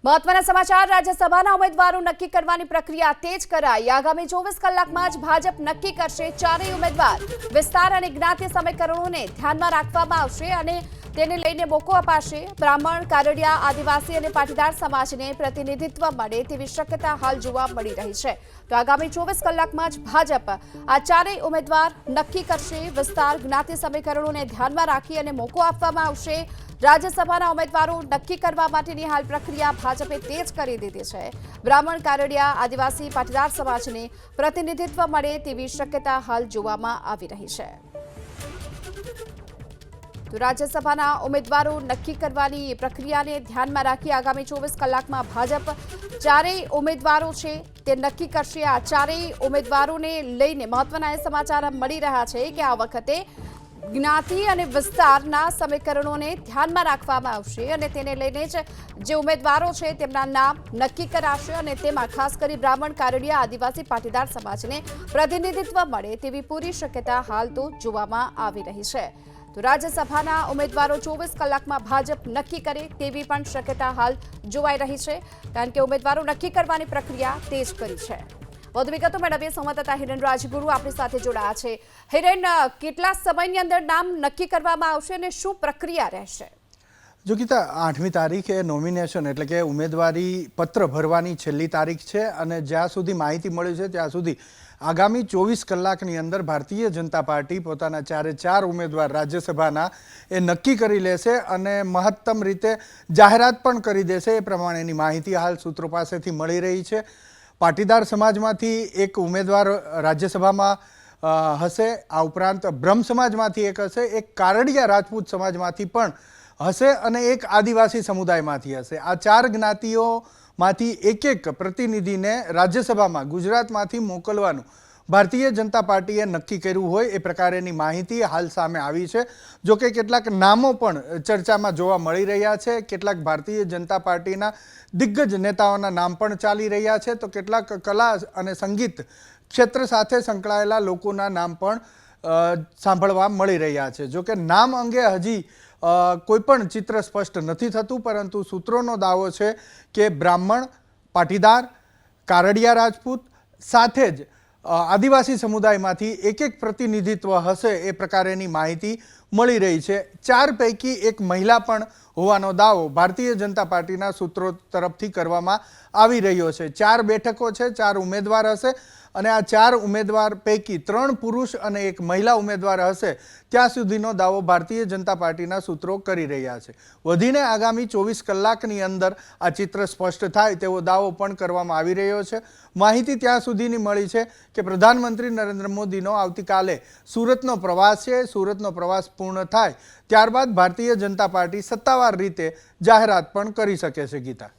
મહત્વના સમાચાર રાજ્યસભાના ઉમેદવારો નક્કી કરવાની પ્રક્રિયા તેજ કરાઈ। આગામી 24 કલાકમાં જ ભાજપ નક્કી કરશે ચારેય ઉમેદવાર। વિસ્તાર અને જ્ઞાતિ સમીકરણોને ધ્યાનમાં રાખવામાં આવશે અને તેને લઈને મોકો અપાશે। બ્રાહ્મણ, કારડિયા, આદિવાસી અને પાટીદાર સમાજને પ્રતિનિધિત્વ મળે તેવી શક્યતા હાલ જોવા મળી રહી છે। તો આગામી 24 કલાકમાં જ ભાજપ આ ચારેય ઉમેદવાર નક્કી કરશે। વિસ્તાર, જ્ઞાતિ સમીકરણોને ધ્યાનમાં રાખી અને મોકો આપવામાં આવશે। રાજ્યસભાના ઉમેદવારો નક્કી કરવા માટેની હાલ પ્રક્રિયા ભાજપે તેજ કરી દીધી છે। બ્રાહ્મણ, કારડિયા, આદિવાસી, પાટીદાર સમાજને પ્રતિનિધિત્વ મળે તેવી શક્યતા હાલ જોવામાં આવી રહી છે। તો રાજ્યસભાના ઉમેદવારો નક્કી કરવાની પ્રક્રિયાને ધ્યાનમાં રાખી આગામી 24 કલાકમાં ભાજપ ચારેય ઉમેદવારો છે તે નક્કી કરશે। આ ચારેય ઉમેદવારોને લઈને મહત્વના સમાચાર મળી રહ્યા છે કે આ વખતે જ્ઞાતિ અને વિસ્તારના સમીકરણોને ધ્યાનમાં રાખવામાં આવશે અને તેને લઈને જ જે ઉમેદવારો છે તેમના નામ નક્કી કરાશે અને તેમાં ખાસ કરી બ્રાહ્મણ, કારડિયા, આદિવાસી, પાટીદાર સમાજને પ્રતિનિધિત્વ મળે તેવી પૂરી શક્યતા હાલ તો જોવામાં આવી રહી છે। તો રાજ્યસભાના ઉમેદવારો 24 કલાકમાં ભાજપ નક્કી કરે તેવી પણ શક્યતા હાલ જોવાઈ રહી છે, કારણ કે ઉમેદવારો નક્કી કરવાની પ્રક્રિયા તેજ કરી છે। વધુ વિગતો મેળવીએ સંવાદદાતા હિરેન રાજગુરુ આપણી સાથે જોડાયા છે। હિરેન, કેટલા સમયની અંદર નામ નક્કી કરવામાં આવશે અને શું પ્રક્રિયા રહેશે? જો ગીતા, 8મી તારીખે નોમિનેશન એટલે કે ઉમેદવારી પત્ર ભરવાની છેલ્લી તારીખ છે અને જ્યાં સુધી માહિતી મળી છે ત્યાં સુધી આગામી 24 કલાકની અંદર ભારતીય જનતા પાર્ટી પોતાના ચારે ઉમેદવાર રાજ્યસભાના એ નક્કી કરી લેશે અને મહત્તમ રીતે જાહેરાત પણ કરી દેશે। એ પ્રમાણેની માહિતી હાલ સૂત્રો પાસેથી મળી રહી છે। પાટીદાર સમાજમાંથી એક ઉમેદવાર રાજ્યસભામાં હશે, આ ઉપરાંત બ્રહ્મ સમાજમાંથી એક હશે, એક કારડિયા રાજપૂત સમાજમાંથી પણ હશે અને એક આદિવાસી સમુદાયમાંથી હશે। આ 4 જ્ઞાતિઓમાંથી એક પ્રતિનિધિને રાજ્યસભામાં ગુજરાતમાંથી મોકલવાનું ભારતીય જનતા પાર્ટીએ નક્કી કર્યું હોય એ પ્રકારેની માહિતી હાલ સામે આવી છે। જો કે કેટલાક નામો પણ ચર્ચામાં જોવા મળી રહ્યા છે, કેટલાક ભારતીય જનતા પાર્ટીના દિગ્ગજ નેતાઓના નામ પણ ચાલી રહ્યા છે, તો કેટલાક કલા અને સંગીત ક્ષેત્ર સાથે સંકળાયેલા લોકોના નામ પણ સાંભળવા મળી રહ્યા છે। જો કે નામ અંગે હજી કોઈ પણ ચિત્ર સ્પષ્ટ નથી થતું, પરંતુ સૂત્રોનો દાવો છે કે બ્રાહ્મણ, પાટીદાર, કારડિયા રાજપૂત સાથે જ આદિવાસી સમુદાયમાંથી એક પ્રતિનિધિત્વ હશે એ પ્રકારેની માહિતી મળી રહી છે। 4 પૈકી એક મહિલા પણ હોવાનો દાવો ભારતીય જનતા પાર્ટીના સૂત્રો તરફથી કરવામાં આવી રહ્યો છે। 4 બેઠકો છે, 4 ઉમેદવાર હશે અને આ 4 ઉમેદવાર પૈકી 3 પુરુષ અને એક મહિલા ઉમેદવાર હશે ત્યાં સુધીનો દાવો ભારતીય જનતા પાર્ટીના સૂત્રો કરી રહ્યા છે। વધીને આગામી 24 કલાકની અંદર આ ચિત્ર સ્પષ્ટ થાય તેવો દાવો પણ કરવામાં આવી રહ્યો છે। માહિતી ત્યાં સુધીની મળી છે કે પ્રધાનમંત્રી નરેન્દ્ર મોદીનો આવતીકાલે સુરતનો પ્રવાસ છે। સુરતનો પ્રવાસ પૂર્ણ થાય ત્યારબાદ ભારતીય જનતા પાર્ટી સત્તાવાર રીતે જાહેરાત પણ કરી શકે છે। ગીતા।